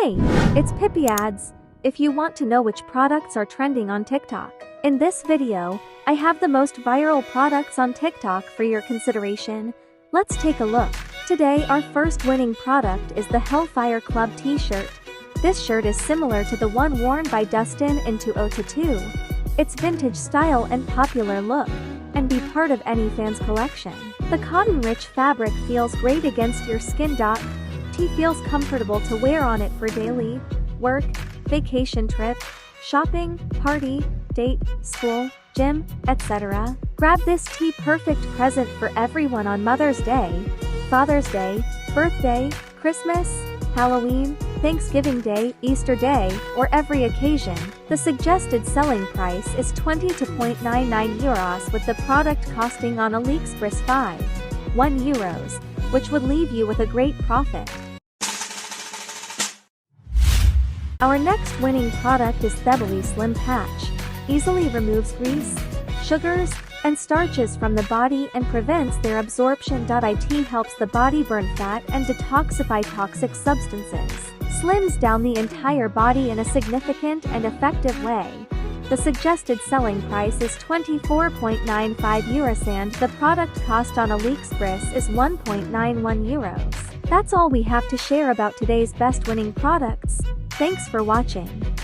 Hey, it's Pipiads. If you want to know which products are trending on TikTok, in this video, I have the most viral products on TikTok for your consideration. Let's take a look. Today our first winning product is the Hellfire Club t-shirt. This shirt is similar to the one worn by Dustin in 2002. It's vintage style and popular look, and be part of any fan's collection. The cotton-rich fabric feels great against your skin. Tee feels comfortable to wear on it for daily work, vacation trip, shopping, party, date, school, gym, etc. Grab this tee, perfect present for everyone on Mother's Day, Father's Day, birthday, Christmas, Halloween, Thanksgiving Day, Easter Day, or every occasion. The suggested selling price is 20.99 euros, with the product costing on AliExpress 5.1 euros, which would leave you with a great profit. Our next winning product is Thebly Slim Patch. Easily removes grease, sugars, and starches from the body and prevents their absorption. It helps the body burn fat and detoxify toxic substances. Slims down the entire body in a significant and effective way. The suggested selling price is 24.95 euros and the product cost on AliExpress is 1.91 euros. That's all we have to share about today's best winning products. Thanks for watching.